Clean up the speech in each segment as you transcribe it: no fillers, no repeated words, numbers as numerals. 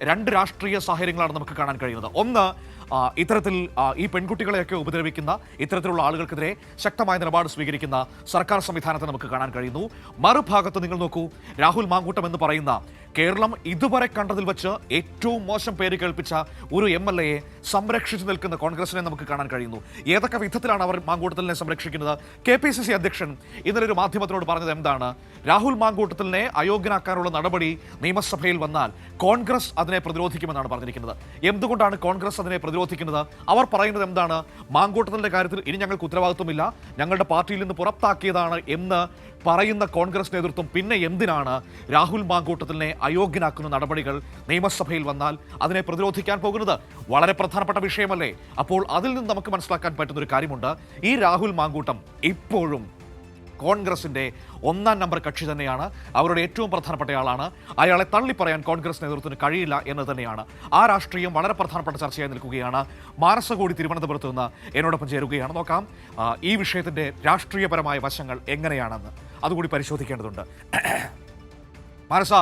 രണ്ട് രാഷ്ട്രീയ സാഹചര്യങ്ങളാണ് നമുക്ക് കാണാൻ കഴിയുന്നത്. ഒന്ന്, ഇത്തരത്തിൽ ഈ പെൺകുട്ടികളെയൊക്കെ ഉപദ്രവിക്കുന്ന ഇത്തരത്തിലുള്ള ആളുകൾക്കെതിരെ ശക്തമായ നിലപാട് സ്വീകരിക്കുന്ന സർക്കാർ സംവിധാനത്തെ നമുക്ക് കാണാൻ കഴിയുന്നു. മറുഭാഗത്ത് നിങ്ങൾ നോക്കൂ, രാഹുൽ മാങ്കൂട്ടം എന്ന് പറയുന്ന കേരളം ഇതുവരെ കണ്ടതിൽ വെച്ച് ഏറ്റവും മോശം പേര് കേൾപ്പിച്ച ഒരു MLA സംരക്ഷിച്ചു നിൽക്കുന്ന കോൺഗ്രസിനെ നമുക്ക് കാണാൻ കഴിയുന്നു. ഏതൊക്കെ വിധത്തിലാണ് അവർ മാങ്കൂട്ടത്തിലിനെ സംരക്ഷിക്കുന്നത്? KPCC അധ്യക്ഷൻ ഇന്നലെ ഒരു മാധ്യമത്തിനോട് പറഞ്ഞത് എന്താണ്? രാഹുൽ മാങ്കൂട്ടത്തിലിനെ അയോഗ്യനാക്കാനുള്ള നടപടി നിയമസഭയിൽ വന്നാൽ കോൺഗ്രസ് അതിനെ പ്രതിരോധിക്കുമെന്നാണ് പറഞ്ഞിരിക്കുന്നത്. എന്തുകൊണ്ടാണ് കോൺഗ്രസ് അതിനെ പ്രതിരോധിക്കുന്നത്? അവർ പറയുന്നത് എന്താണ്? മാങ്കൂട്ടത്തിന്റെ കാര്യത്തിൽ ഇനി ഞങ്ങൾക്ക് ഉത്തരവാദിത്വമില്ല, ഞങ്ങളുടെ പാർട്ടിയിൽ നിന്ന് പുറത്താക്കിയതാണ് എന്ന് പറയുന്ന കോൺഗ്രസ് നേതൃത്വം പിന്നെ എന്തിനാണ് രാഹുൽ മാങ്കൂട്ടത്തിലിനെ അയോഗ്യനാക്കുന്ന നടപടികൾ നിയമസഭയിൽ വന്നാൽ അതിനെ പ്രതിരോധിക്കാൻ പോകുന്നത്? വളരെ പ്രധാനപ്പെട്ട വിഷയമല്ലേ? അപ്പോൾ അതിൽ നിന്ന് നമുക്ക് മനസ്സിലാക്കാൻ പറ്റുന്ന ഒരു കാര്യമുണ്ട്. ഈ രാഹുൽ മാങ്കൂട്ടം ഇപ്പോഴും കോൺഗ്രസിന്റെ ഒന്നാം നമ്പർ കക്ഷി തന്നെയാണ്. അവരുടെ ഏറ്റവും പ്രധാനപ്പെട്ട ആളാണ്. അയാളെ തള്ളിപ്പറയാൻ കോൺഗ്രസ് നേതൃത്വത്തിന് കഴിയില്ല എന്ന് തന്നെയാണ്. ആ രാഷ്ട്രീയം വളരെ പ്രധാനപ്പെട്ട ചർച്ചയായി നിൽക്കുകയാണ്. മാനസ കൂടി തിരുവനന്തപുരത്ത് നിന്ന് എന്നോടൊപ്പം ചേരുകയാണ്. നോക്കാം ഈ വിഷയത്തിന്റെ രാഷ്ട്രീയപരമായ വശങ്ങൾ എങ്ങനെയാണെന്ന്, അതുകൂടി പരിശോധിക്കേണ്ടതുണ്ട്. മാനസ,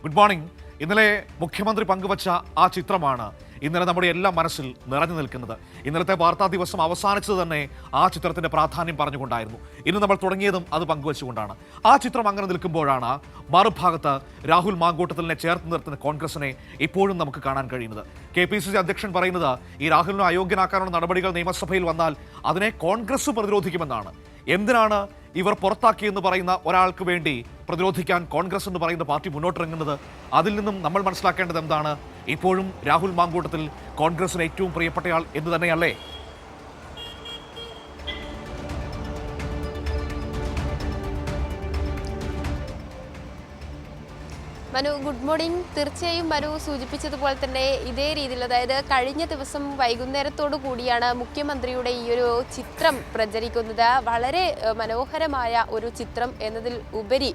ഗുഡ് മോർണിംഗ്. ഇന്നലെ മുഖ്യമന്ത്രി പങ്കുവച്ച ആ ചിത്രമാണ് ഇന്നലെ നമ്മുടെ എല്ലാം മനസ്സിൽ നിറഞ്ഞു നിൽക്കുന്നത്. ഇന്നലത്തെ വാർത്താ ദിവസം അവസാനിച്ചത് തന്നെ ആ ചിത്രത്തിന്റെ പ്രാധാന്യം പറഞ്ഞുകൊണ്ടായിരുന്നു. ഇന്ന് നമ്മൾ തുടങ്ങിയതും അത് പങ്കുവച്ചുകൊണ്ടാണ്. ആ ചിത്രം അങ്ങനെ നിൽക്കുമ്പോഴാണ് മറുഭാഗത്ത് രാഹുൽ മാങ്കൂട്ടത്തിലിനെ ചേർത്ത് നിർത്തുന്ന കോൺഗ്രസിനെ ഇപ്പോഴും നമുക്ക് കാണാൻ കഴിയുന്നത്. KPCC അധ്യക്ഷൻ പറയുന്നത് ഈ രാഹുലിനെ അയോഗ്യനാക്കാനുള്ള നടപടികൾ നിയമസഭയിൽ വന്നാൽ അതിനെ കോൺഗ്രസ് പ്രതിരോധിക്കുമെന്നാണ്. എന്തിനാണ് ഇവർ പുറത്താക്കിയെന്ന് പറയുന്ന ഒരാൾക്ക് വേണ്ടി പ്രതിരോധിക്കാൻ കോൺഗ്രസ് എന്ന് പറയുന്ന പാർട്ടി മുന്നോട്ടിറങ്ങുന്നത്? അതിൽ നിന്നും നമ്മൾ മനസ്സിലാക്കേണ്ടത് എന്താണ്? ഇപ്പോഴും രാഹുൽ മാങ്കൂട്ടത്തിൽ കോൺഗ്രസിന് ഏറ്റവും പ്രിയപ്പെട്ടയാൾ എന്ന് തന്നെയല്ലേ? Manu, good morning. തീർച്ചയായും മനു സൂചിപ്പിച്ചതുപോലെ തന്നെ ഇതേ രീതിയിൽ, അതായത് കഴിഞ്ഞ ദിവസം വൈകുന്നേരത്തോടു കൂടിയാണ് മുഖ്യമന്ത്രിയുടെ ഈ ഒരു ചിത്രം പ്രചരിക്കുന്നത്. വളരെ മനോഹരമായ ഒരു ചിത്രം എന്നതിൽ ഉപരി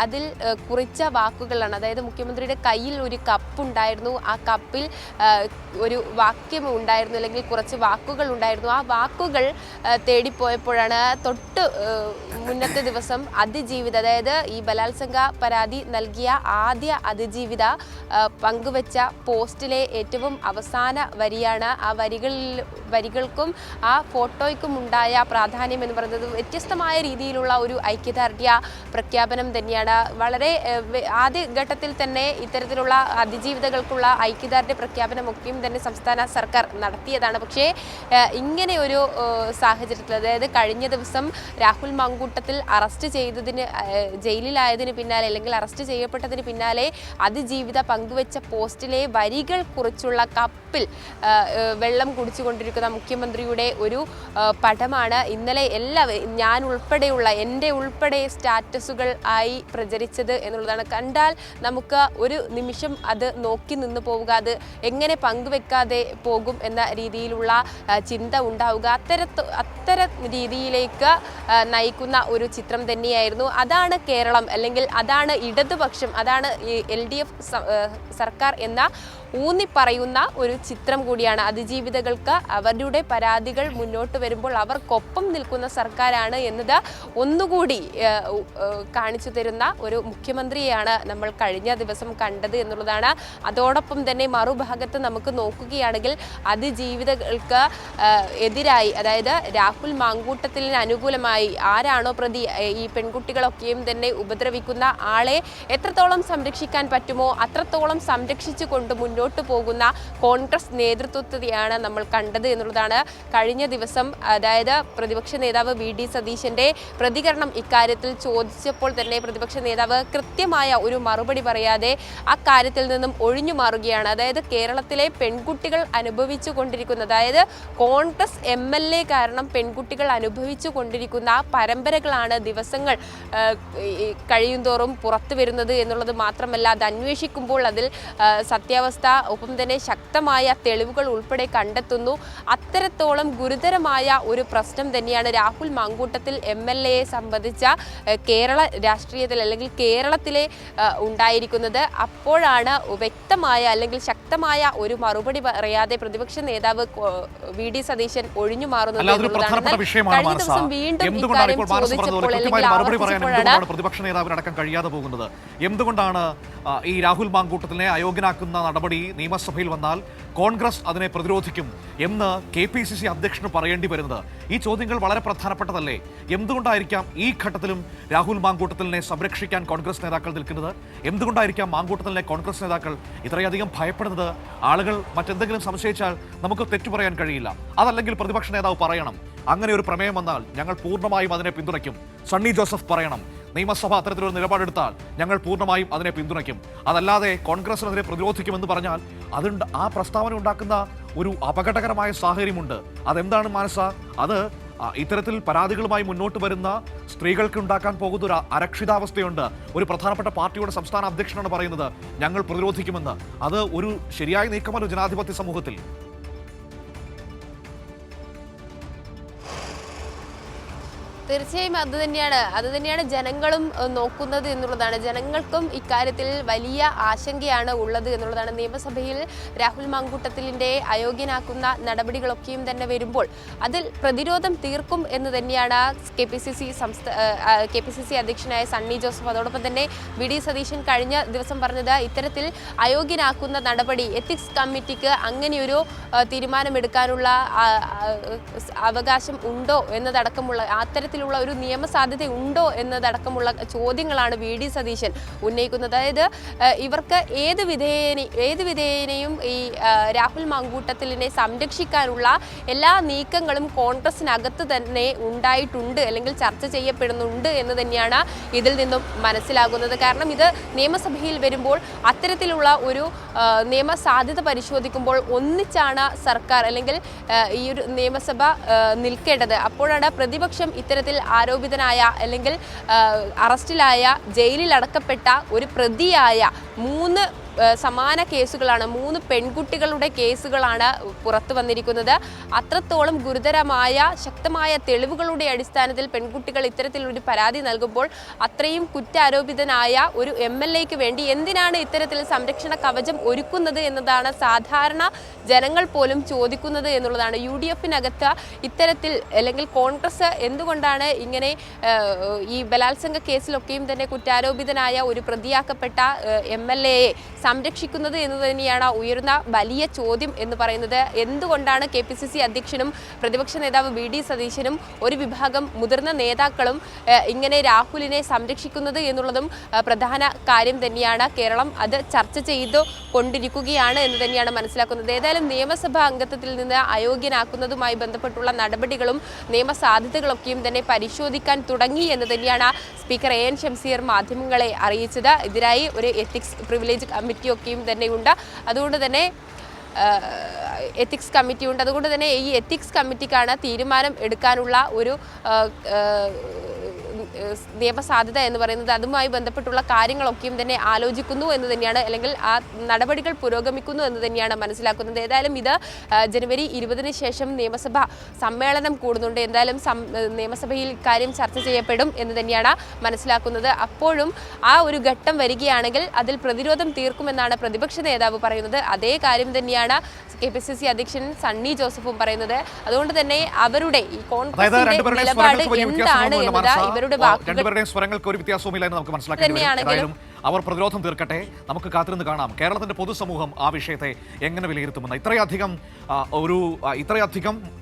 അതിൽ കുറിച്ച വാക്കുകളാണ്. അതായത് മുഖ്യമന്ത്രിയുടെ കയ്യിൽ ഒരു കപ്പുണ്ടായിരുന്നു. ആ കപ്പിൽ ഒരു വാക്യം ഉണ്ടായിരുന്നു, അല്ലെങ്കിൽ കുറച്ച് വാക്കുകൾ ഉണ്ടായിരുന്നു. ആ വാക്കുകൾ തേടിപ്പോയപ്പോഴാണ് തൊട്ട് മുന്നത്തെ ദിവസം അതിജീവിത, അതായത് ഈ ബലാത്സംഗ പരാതി നൽകിയ ആദ്യ അതിജീവിത പങ്കുവച്ച പോസ്റ്റിലെ ഏറ്റവും അവസാന വരിയാണ്. ആ വരികൾക്കും ആ ഫോട്ടോയ്ക്കും ഉണ്ടായ പ്രാധാന്യം എന്ന് പറയുന്നത് വ്യത്യസ്തമായ രീതിയിലുള്ള ഒരു ഐക്യദാർഢ്യ പ്രഖ്യാപനം തന്നെയാണ്. വളരെ ആദ്യഘട്ടത്തിൽ തന്നെ ഇത്തരത്തിലുള്ള അതിജീവിതകൾക്കുള്ള ഐക്യദാർഢ്യ പ്രഖ്യാപനമൊക്കെയും തന്നെ സംസ്ഥാന സർക്കാർ നടത്തിയതാണ്. പക്ഷേ ഇങ്ങനെ ഒരു സാഹചര്യത്തിൽ, അതായത് കഴിഞ്ഞ ദിവസം രാഹുൽ മാങ്കൂട്ടത്തിൽ അറസ്റ്റ് ചെയ്തതിന്, ജയിലിലായതിന് പിന്നാലെ അല്ലെങ്കിൽ അറസ്റ്റ് ചെയ്യപ്പെട്ടതിന് പിന്നാലെ അതിജീവിത പങ്കുവെച്ച പോസ്റ്റിലെ വരികൾ കുറിച്ചുള്ള കപ്പിൽ വെള്ളം കുടിച്ചുകൊണ്ടിരിക്കുന്ന മുഖ്യമന്ത്രിയുടെ ഒരു പടമാണ് ഇന്നലെ ഞാൻ ഉൾപ്പെടെയുള്ള എൻ്റെ ഉൾപ്പെടെ സ്റ്റാറ്റസുകൾ ആയി പ്രചരിച്ചത് എന്നുള്ളതാണ്. കണ്ടാൽ നമുക്ക് ഒരു നിമിഷം അത് നോക്കി നിന്ന് പോവുക, അത് എങ്ങനെ പങ്കുവെക്കാതെ പോകും എന്ന രീതിയിലുള്ള ചിന്ത ഉണ്ടാവുക, അത്തരം രീതിയിലേക്ക് നയിക്കുന്ന ഒരു ചിത്രം തന്നെയായിരുന്നു. അതാണ് കേരളം, അല്ലെങ്കിൽ അതാണ് ഇടതുപക്ഷം, അതാണ് LDF സർക്കാർ എന്ന ഊന്നിപ്പറയുന്ന ഒരു ചിത്രം കൂടിയാണ്. അതിജീവിതകൾക്ക് അവരുടെ പരാതികൾ മുന്നോട്ട് വരുമ്പോൾ അവർക്കൊപ്പം നിൽക്കുന്ന സർക്കാരാണ് എന്നത് ഒന്നുകൂടി കാണിച്ചു തരുന്ന ഒരു മുഖ്യമന്ത്രിയെയാണ് നമ്മൾ കഴിഞ്ഞ ദിവസം കണ്ടത് എന്നുള്ളതാണ്. അതോടൊപ്പം തന്നെ മറുഭാഗത്ത് നമുക്ക് നോക്കുകയാണെങ്കിൽ അതിജീവിതകൾക്ക് എതിരായി, അതായത് രാഹുൽ മാങ്കൂട്ടത്തിന് അനുകൂലമായി ആരാണോ പ്രതി, ഈ പെൺകുട്ടികളൊക്കെയും തന്നെ ഉപദ്രവിക്കുന്ന ആളെ എത്രത്തോളം സംരക്ഷിക്കാൻ പറ്റുമോ അത്രത്തോളം സംരക്ഷിച്ചുകൊണ്ട് മുന്നോട്ട് പോകുന്ന കോൺഗ്രസ് നേതൃത്വത്തെയാണ് നമ്മൾ കണ്ടത് എന്നുള്ളതാണ്. കഴിഞ്ഞ ദിവസം, അതായത് പ്രതിപക്ഷ നേതാവ് VD സതീശന്റെ പ്രതികരണം ഇക്കാര്യത്തിൽ ചോദിച്ചപ്പോൾ തന്നെ പ്രതിപക്ഷ നേതാവ് കൃത്യമായ ഒരു മറുപടി പറയാതെ അക്കാര്യത്തിൽ നിന്നും ഒഴിഞ്ഞു മാറുകയാണ്. അതായത് കേരളത്തിലെ പെൺകുട്ടികൾ അനുഭവിച്ചു കൊണ്ടിരിക്കുന്ന, അതായത് കോൺഗ്രസ് MLA കാരണം പെൺകുട്ടികൾ അനുഭവിച്ചു കൊണ്ടിരിക്കുന്ന പരമ്പരകളാണ് ദിവസങ്ങൾ കഴിയുന്തോറും പുറത്തു വരുന്നത് എന്നുള്ളത് മാത്രമല്ല, അത് അന്വേഷിക്കുമ്പോൾ അതിൽ സത്യാവസ്ഥ, ഒപ്പം തന്നെ ശക്തമായ തെളിവുകൾ ഉൾപ്പെടെ കണ്ടെത്തുന്നു. അത്തരത്തോളം ഗുരുതരമായ ഒരു പ്രശ്നം തന്നെയാണ് രാഹുൽ മാങ്കൂട്ടത്തിൽ MLA സംബന്ധിച്ച കേരള രാഷ്ട്രീയത്തിൽ, അല്ലെങ്കിൽ കേരളത്തിലെ ഉണ്ടായിരിക്കുന്നത്. അപ്പോഴാണ് വ്യക്തമായ അല്ലെങ്കിൽ ശക്തമായ ഒരു മറുപടി പറയാതെ പ്രതിപക്ഷ നേതാവ് VD സതീശൻ ഒഴിഞ്ഞു മാറുന്നത് എന്നുള്ളതാണ്. പ്രധാനപ്പെട്ട വിഷയമാണ് കഴിഞ്ഞ മാനസ. ദിവസം വീണ്ടും എന്തുകൊണ്ടാണ് ഇക്കാര്യം ഇപ്പോൾ മാനസ പറഞ്ഞതുപോലെ ചോദിച്ചപ്പോൾ കൃത്യമായി അല്ലെങ്കിൽ മറുപടി പറയാൻ ആവർത്തിച്ചപ്പോഴാണ് എന്തുകൊണ്ടാണ് പ്രതിപക്ഷ നേതാവിനടക്കം കഴിയാതെ പോകുന്നത്? എന്തുകൊണ്ടാണ് ഈ രാഹുൽ മാങ്കൂട്ടത്തിനെ അയോഗ്യനാക്കുന്ന നടപടി നിയമസഭയിൽ വന്നാൽ കോൺഗ്രസ് അതിനെ പ്രതിരോധിക്കും എന്ന് KPCC അധ്യക്ഷന് പറയേണ്ടി വരുന്നത്? ഈ ചോദ്യങ്ങൾ വളരെ പ്രധാനപ്പെട്ടതല്ലേ? എന്തുകൊണ്ടായിരിക്കാം ഈ ഘട്ടത്തിലും രാഹുൽ മാങ്കൂട്ടത്തിനെ സംരക്ഷിക്കാൻ കോൺഗ്രസ് നേതാക്കൾ നിൽക്കുന്നത്? എന്തുകൊണ്ടായിരിക്കാം മാങ്കൂട്ടത്തിലെ കോൺഗ്രസ് നേതാക്കൾ ഇത്രയധികം ഭയപ്പെടുന്നത്? ആളുകൾ മറ്റെന്തെങ്കിലും സംശയിച്ചാൽ നമുക്ക് തെറ്റു പറയാൻ കഴിയില്ല. അതല്ലെങ്കിൽ പ്രതിപക്ഷ നേതാവ് പറയണം, അങ്ങനെ ഒരു പ്രമേയം വന്നാൽ ഞങ്ങൾ പൂർണ്ണമായും അതിനെ പിന്തുണയ്ക്കും. സണ്ണി ജോസഫ് പറയണം, നിയമസഭ അത്തരത്തിലൊരു നിലപാടെടുത്താൽ ഞങ്ങൾ പൂർണ്ണമായും അതിനെ പിന്തുണയ്ക്കും. അതല്ലാതെ കോൺഗ്രസിനെതിരെ പ്രതിരോധിക്കുമെന്ന് പറഞ്ഞാൽ ആ പ്രസ്താവന ഉണ്ടാക്കുന്ന ഒരു അപകടകരമായ സാഹചര്യമുണ്ട്. അതെന്താണ് മാനസ? അത് ഇത്തരത്തിൽ പരാതികളുമായി മുന്നോട്ട് വരുന്ന സ്ത്രീകൾക്ക് ഉണ്ടാക്കാൻ പോകുന്ന ഒരു അരക്ഷിതാവസ്ഥയുണ്ട്. ഒരു പ്രധാനപ്പെട്ട പാർട്ടിയുടെ സംസ്ഥാന അധ്യക്ഷനാണ് പറയുന്നത് ഞങ്ങൾ പ്രതിരോധിക്കുമെന്ന്. അത് ഒരു ശരിയായ നീക്കമല്ല ജനാധിപത്യ സമൂഹത്തിൽ. തീർച്ചയായും അത് തന്നെയാണ് ജനങ്ങളും നോക്കുന്നത് എന്നുള്ളതാണ്. ജനങ്ങൾക്കും ഇക്കാര്യത്തിൽ വലിയ ആശങ്കയാണ് ഉള്ളത് എന്നുള്ളതാണ്. നിയമസഭയിൽ രാഹുൽ മാങ്കൂട്ടത്തിലിന്റെ അയോഗ്യനാക്കുന്ന നടപടികളൊക്കെയും തന്നെ വരുമ്പോൾ അതിൽ പ്രതിരോധം തീർക്കും എന്ന് തന്നെയാണ് KPCC അധ്യക്ഷനായ സണ്ണി ജോസഫ്, അതോടൊപ്പം തന്നെ VD സതീശൻ കഴിഞ്ഞ ദിവസം പറഞ്ഞത് ഇത്തരത്തിൽ അയോഗ്യനാക്കുന്ന നടപടി എത്തിക്സ് കമ്മിറ്റിക്ക് അങ്ങനെയൊരു തീരുമാനമെടുക്കാനുള്ള അവകാശം ഉണ്ടോ എന്നതടക്കമുള്ള അത്തരത്തിലുള്ള ഒരു നിയമസാധ്യത ഉണ്ടോ എന്നതടക്കമുള്ള ചോദ്യങ്ങളാണ് VD സതീശൻ ഉന്നയിക്കുന്നത്. അതായത് ഇവർക്ക് ഏത് വിധേയനെയും ഈ രാഹുൽ മാങ്കൂട്ടത്തിലിനെ സംരക്ഷിക്കാനുള്ള എല്ലാ നീക്കങ്ങളും കോൺഗ്രസിനകത്ത് തന്നെ ഉണ്ടായിട്ടുണ്ട്, അല്ലെങ്കിൽ ചർച്ച ചെയ്യപ്പെടുന്നുണ്ട് എന്ന് തന്നെയാണ് ഇതിൽ നിന്നും മനസ്സിലാകുന്നത്. കാരണം ഇത് നിയമസഭയിൽ വരുമ്പോൾ അത്തരത്തിലുള്ള ഒരു നിയമസാധ്യത പരിശോധിക്കുമ്പോൾ ഒന്നിച്ചാണ് സർക്കാർ അല്ലെങ്കിൽ ഈ ഒരു നിയമസഭ നിൽക്കേണ്ടത്. അപ്പോഴാണ് പ്രതിപക്ഷം ഇത്തരത്തിൽ ആരോപിതനായ അല്ലെങ്കിൽ അറസ്റ്റിലായ ജയിലിൽ അടക്കപ്പെട്ട ഒരു പ്രതിയായ 3 സമാന കേസുകളാണ്, 3 പെൺകുട്ടികളുടെ കേസുകളാണ് പുറത്തു വന്നിരിക്കുന്നത്. അത്രത്തോളം ഗുരുതരമായ ശക്തമായ തെളിവുകളുടെ അടിസ്ഥാനത്തിൽ പെൺകുട്ടികൾ ഇത്തരത്തിലൊരു പരാതി നൽകുമ്പോൾ അത്രയും കുറ്റാരോപിതനായ ഒരു MLAക്ക് വേണ്ടി എന്തിനാണ് ഇത്തരത്തിൽ സംരക്ഷണ കവചം ഒരുക്കുന്നത് എന്നതാണ് സാധാരണ ജനങ്ങൾ പോലും ചോദിക്കുന്നത് എന്നുള്ളതാണ്. UDFനകത്ത് ഇത്തരത്തിൽ അല്ലെങ്കിൽ കോൺഗ്രസ് എന്തുകൊണ്ടാണ് ഇങ്ങനെ ഈ ബലാത്സംഗ കേസിലൊക്കെയും തന്നെ കുറ്റാരോപിതനായ ഒരു പ്രതിയാക്കപ്പെട്ട MLAയെ സംരക്ഷിക്കുന്നത് എന്ന് തന്നെയാണ് ഉയർന്ന വലിയ ചോദ്യം എന്ന് പറയുന്നത്. എന്തുകൊണ്ടാണ് KPCC അധ്യക്ഷനും പ്രതിപക്ഷ നേതാവ് VD സതീശനും ഒരു വിഭാഗം മുതിർന്ന നേതാക്കളും ഇങ്ങനെ രാഹുലിനെ സംരക്ഷിക്കുന്നത് എന്നുള്ളതും പ്രധാന കാര്യം തന്നെയാണ്. കേരളം അത് ചർച്ച ചെയ്തു കൊണ്ടിരിക്കുകയാണ് എന്ന് തന്നെയാണ് മനസ്സിലാക്കുന്നത്. ഏതായാലും നിയമസഭാ അംഗത്വത്തിൽ നിന്ന് അയോഗ്യനാക്കുന്നതുമായി ബന്ധപ്പെട്ടുള്ള നടപടികളും നിയമസാധ്യതകളൊക്കെയും തന്നെ പരിശോധിക്കാൻ തുടങ്ങി എന്ന് തന്നെയാണ് സ്പീക്കർ AN ഷംസീർ മാധ്യമങ്ങളെ അറിയിച്ചത്. ഇതിനായി ഒരു എത്തിക്സ് പ്രിവിലേജ് കമ്മിറ്റിയൊക്കെയും തന്നെ ഉണ്ട്. അതുകൊണ്ട് തന്നെ ഈ എത്തിക്സ് കമ്മിറ്റിക്കാണ് തീരുമാനം എടുക്കാനുള്ള ഒരു നിയമസാധ്യത എന്ന് പറയുന്നത്. അതുമായി ബന്ധപ്പെട്ടുള്ള കാര്യങ്ങളൊക്കെയും തന്നെ ആലോചിക്കുന്നു എന്ന് തന്നെയാണ്, അല്ലെങ്കിൽ ആ നടപടികൾ പുരോഗമിക്കുന്നു എന്ന് തന്നെയാണ് മനസ്സിലാക്കുന്നത്. ഏതായാലും ഇത് ജനുവരി 20-ന് ശേഷം നിയമസഭ സമ്മേളനം കൂടുന്നുണ്ട്. എന്തായാലും നിയമസഭയിൽ ഇക്കാര്യം ചർച്ച ചെയ്യപ്പെടും എന്ന് തന്നെയാണ് മനസ്സിലാക്കുന്നത്. അപ്പോഴും ആ ഒരു ഘട്ടം വരികയാണെങ്കിൽ അതിൽ പ്രതിരോധം തീർക്കുമെന്നാണ് പ്രതിപക്ഷ നേതാവ് പറയുന്നത്. അതേ കാര്യം തന്നെയാണ് KPCC അധ്യക്ഷൻ സണ്ണി ജോസഫും പറയുന്നത്. അതുകൊണ്ട് തന്നെ അവരുടെ ഈ കോൺഗ്രസിന്റെ നിലപാട് എന്താണ് എന്നത് ഇവരുടെ രണ്ടുപേരുടെയും സ്വരങ്ങൾക്ക് ഒരു വ്യത്യാസവുമില്ല എന്ന് നമുക്ക് മനസ്സിലാക്കേണ്ടി. അവർ പ്രതിരോധം തീർക്കട്ടെ, നമുക്ക് കാത്തിരുന്ന് കാണാം കേരളത്തിന്റെ പൊതുസമൂഹം ആ വിഷയത്തെ എങ്ങനെ വിലയിരുത്തുമെന്ന്. ഇത്രയധികം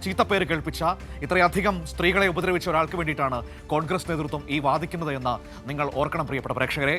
ചീത്തപ്പേര് കേൾപ്പിച്ച, ഇത്രയധികം സ്ത്രീകളെ ഉപദ്രവിച്ച ഒരാൾക്ക് വേണ്ടിയിട്ടാണ് കോൺഗ്രസ് നേതൃത്വം ഈ വാദിക്കുന്നത് എന്ന് നിങ്ങൾ ഓർക്കണം പ്രിയപ്പെട്ട പ്രേക്ഷകരെ.